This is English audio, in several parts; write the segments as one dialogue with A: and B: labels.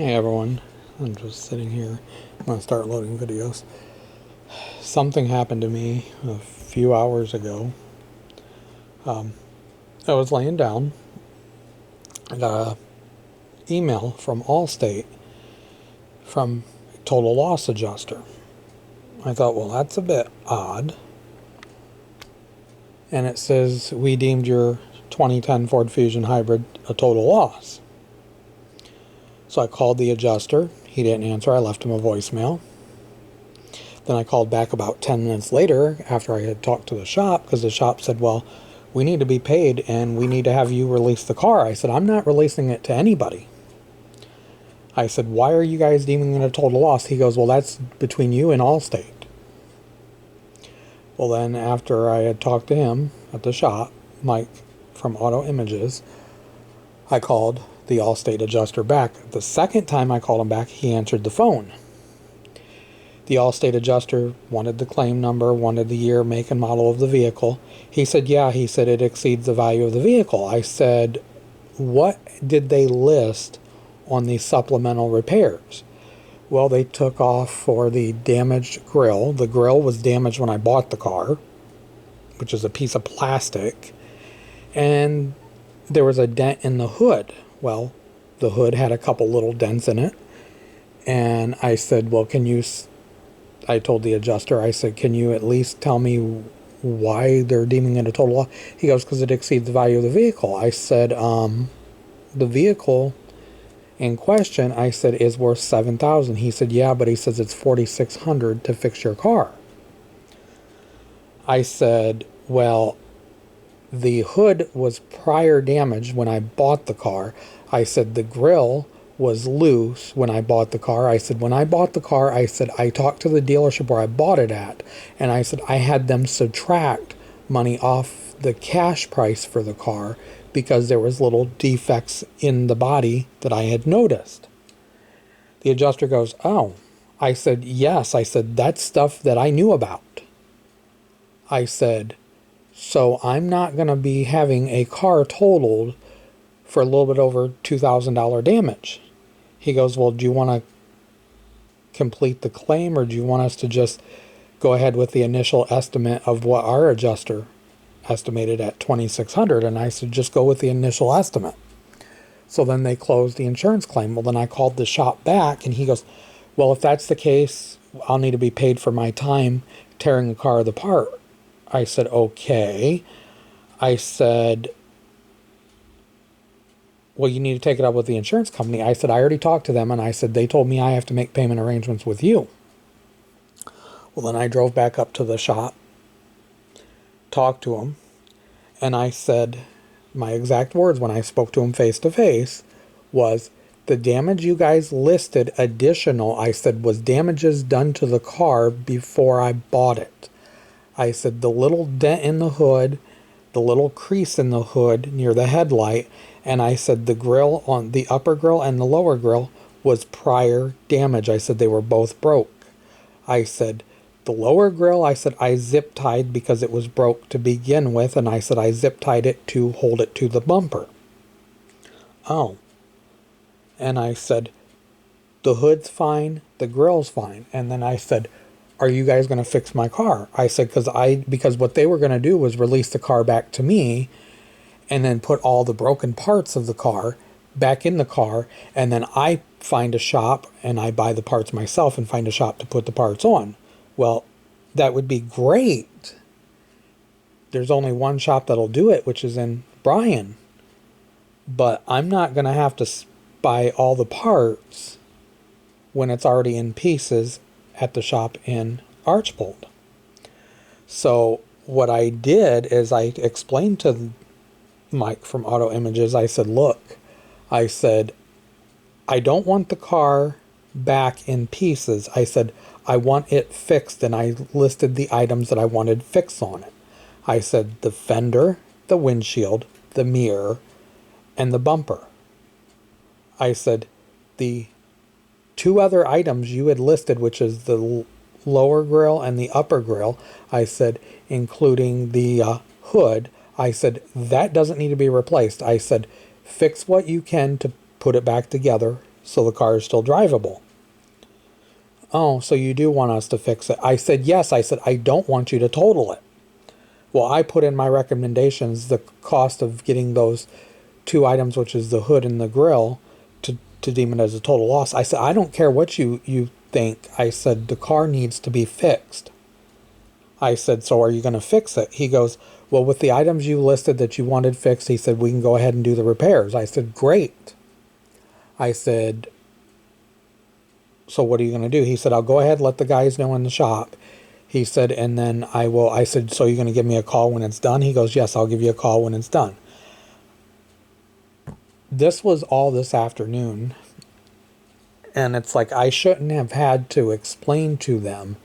A: Hey everyone, I'm just sitting here. I'm going to start loading videos. Something happened to me a few hours ago. I was laying down. I got an email from Allstate from a total loss adjuster. I thought, well, that's a bit odd. And it says, we deemed your 2010 Ford Fusion Hybrid a total loss. So I called the adjuster. He didn't answer. I left him a voicemail. Then I called back about 10 minutes later after I had talked to the shop, because the shop said, well, we need to be paid and we need to have you release the car. I said, I'm not releasing it to anybody. I said, why are you guys deeming it a total loss? He goes, well, that's between you and Allstate. Well, then after I had talked to him at the shop, Mike from Auto Images, I called the Allstate adjuster back. The second time I called him back, he answered the phone. The Allstate adjuster wanted the claim number, wanted the year, make, and model of the vehicle. He said, yeah, he said it exceeds the value of the vehicle. I said, what did they list on the supplemental repairs? Well, they took off for the damaged grill. The grill was damaged when I bought the car, which is a piece of plastic. And there was a dent in the hood. Well, the hood had a couple little dents in it. And I said, well, I told the adjuster, I said, can you at least tell me why they're deeming it a total loss? He goes, because it exceeds the value of the vehicle. I said, the vehicle in question, I said, is worth $7,000. He said, yeah, but he says it's $4,600 to fix your car. I said, well, the hood was prior damaged when I bought the car. I said, the grill was loose when I bought the car. I said, when I bought the car, I said, I talked to the dealership where I bought it at, and I said, I had them subtract money off the cash price for the car because there was little defects in the body that I had noticed. The adjuster goes, oh. I said, yes. I said, that's stuff that I knew about. I said, so I'm not going to be having a car totaled for a little bit over $2,000 damage. He goes, well, do you want to complete the claim, or do you want us to just go ahead with the initial estimate of what our adjuster estimated at $2,600? And I said, just go with the initial estimate. So then they closed the insurance claim. Well, then I called the shop back, and he goes, well, if that's the case, I'll need to be paid for my time tearing the car apart. I said, okay. I said, well, you need to take it up with the insurance company. I said, I already talked to them, and I said, they told me I have to make payment arrangements with you. Well, then I drove back up to the shop, talked to him, and I said, my exact words when I spoke to him face to face was, the damage you guys listed additional, I said, was damages done to the car before I bought it. I said, the little dent in the hood, the little crease in the hood near the headlight, and I said the grill on the upper grill and the lower grill was prior damage. I said they were both broke. I said the lower grill, I said I zip tied because it was broke to begin with, and I said I zip tied it to hold it to the bumper. Oh. And I said the hood's fine, the grill's fine. And then I said, are you guys going to fix my car? I said, because what they were going to do was release the car back to me and then put all the broken parts of the car back in the car. And then I find a shop and I buy the parts myself and find a shop to put the parts on. Well, that would be great. There's only one shop that'll do it, which is in Bryan. But I'm not going to have to buy all the parts when it's already in pieces at the shop in Archbold. So what I did is I explained to Mike from Auto Images, I said, look, I said, I don't want the car back in pieces. I said, I want it fixed, and I listed the items that I wanted fixed on it. I said the fender, the windshield, the mirror, and the bumper. I said the two other items you had listed, which is the lower grill and the upper grill, I said, including the hood, I said, that doesn't need to be replaced. I said, fix what you can to put it back together so the car is still drivable. Oh, so you do want us to fix it? I said, yes. I said, I don't want you to total it. Well, I put in my recommendations the cost of getting those two items, which is the hood and the grill, to deem it as a total loss. I said, I don't care what you think. I said, the car needs to be fixed. I said, so are you going to fix it? He goes, well, with the items you listed that you wanted fixed, he said, we can go ahead and do the repairs. I said, great. I said, so what are you going to do? He said, I'll go ahead and let the guys know in the shop. He said, and then I said, so you're going to give me a call when it's done? He goes, yes, I'll give you a call when it's done. This was all this afternoon. And it's like, I shouldn't have had to explain to them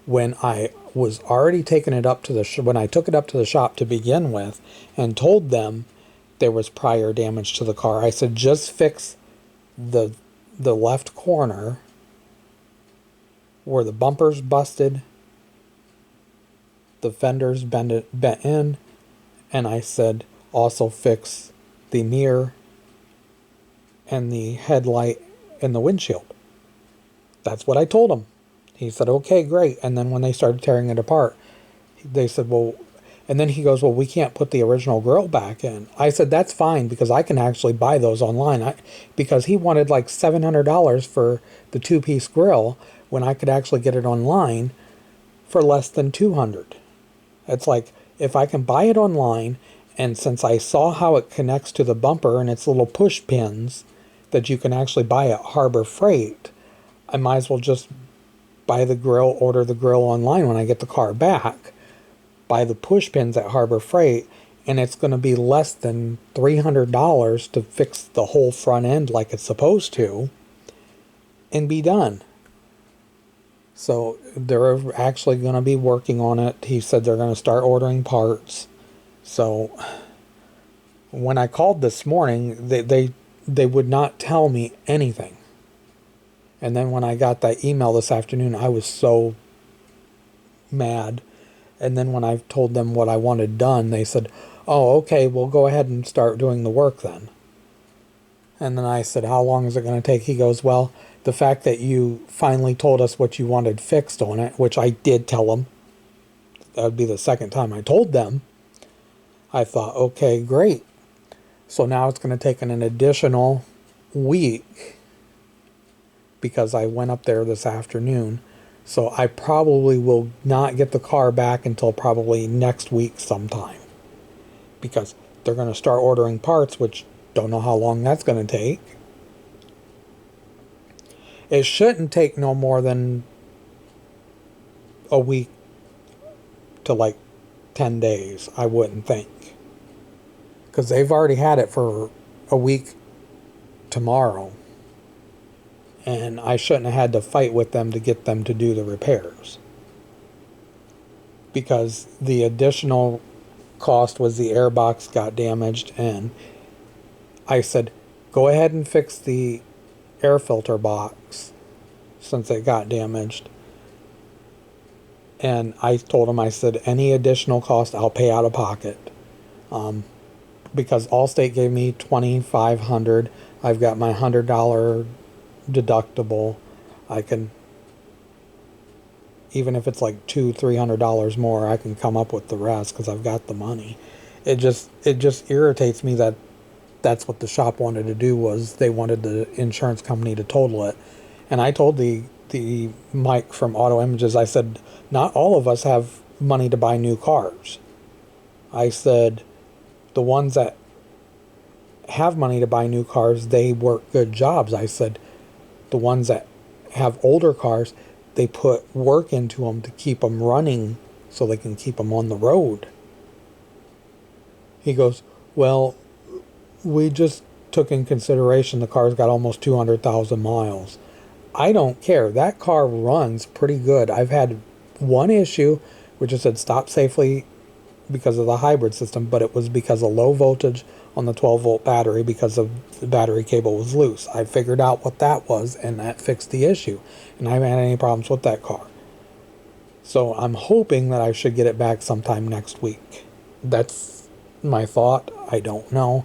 A: when I was already taking it up to when I took it up to the shop to begin with and told them there was prior damage to the car. I said, just fix the left corner where the bumper's busted, the fender's bent in, and I said, also fix the mirror and the headlight and the windshield. That's what I told him. He said, okay, great. And then when they started tearing it apart, they said, well, and then he goes, well, we can't put the original grill back in. I said, that's fine, because I can actually buy those online. Because he wanted like $700 for the two-piece grill when I could actually get it online for less than $200. It's like, if I can buy it online, and since I saw how it connects to the bumper and its little push pins that you can actually buy at Harbor Freight, I might as well just buy the grill, order the grill online when I get the car back, buy the push pins at Harbor Freight, and it's going to be less than $300 to fix the whole front end like it's supposed to, and be done. So they're actually going to be working on it. He said they're going to start ordering parts. So when I called this morning, they would not tell me anything. And then when I got that email this afternoon, I was so mad. And then when I told them what I wanted done, they said, oh, okay, we'll go ahead and start doing the work then. And then I said, how long is it going to take? He goes, well, the fact that you finally told us what you wanted fixed on it, which I did tell them. That would be the second time I told them. I thought, okay, great. So now it's going to take an additional week, because I went up there this afternoon. So I probably will not get the car back until probably next week sometime, because they're going to start ordering parts, which don't know how long that's going to take. It shouldn't take no more than a week to like 10 days, I wouldn't think. Because they've already had it for a week tomorrow. And I shouldn't have had to fight with them to get them to do the repairs. Because the additional cost was the airbox got damaged, and I said, go ahead and fix the air filter box since it got damaged. And I told him, I said, any additional cost I'll pay out of pocket. Because Allstate gave me $2,500. I've got my $100 deductible. I can, even if it's like $200-300 more, I can come up with the rest because I've got the money. It just irritates me that that's what the shop wanted to do, was they wanted the insurance company to total it. And I told the Mike from Auto Images, I said, not all of us have money to buy new cars. I said, the ones that have money to buy new cars, they work good jobs. I said, the ones that have older cars, they put work into them to keep them running so they can keep them on the road. He goes, well, we just took in consideration the car's got almost 200,000 miles. I don't care. That car runs pretty good. I've had one issue, which is said stop safely because of the hybrid system, but it was because of low voltage on the 12-volt battery because of the battery cable was loose. I figured out what that was, and that fixed the issue. And I haven't had any problems with that car. So I'm hoping that I should get it back sometime next week. That's my thought. I don't know.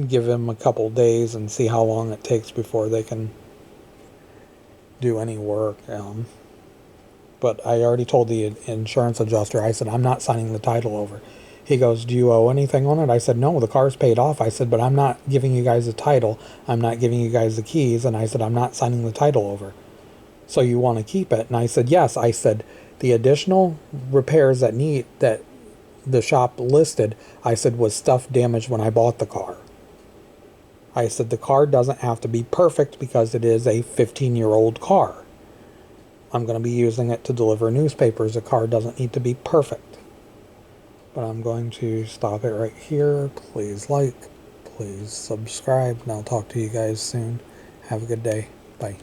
A: give them a couple days and see how long it takes before they can do any work. But I already told the insurance adjuster, I said, I'm not signing the title over. He goes, do you owe anything on it? I said, no, the car's paid off. I said, but I'm not giving you guys the title. I'm not giving you guys the keys. And I said, I'm not signing the title over. So you want to keep it? And I said, yes. I said, the additional repairs that the shop listed, I said, was stuff damaged when I bought the car. I said, the car doesn't have to be perfect because it is a 15-year-old car. I'm going to be using it to deliver newspapers. The car doesn't need to be perfect. But I'm going to stop it right here. Please like, please subscribe, and I'll talk to you guys soon. Have a good day. Bye.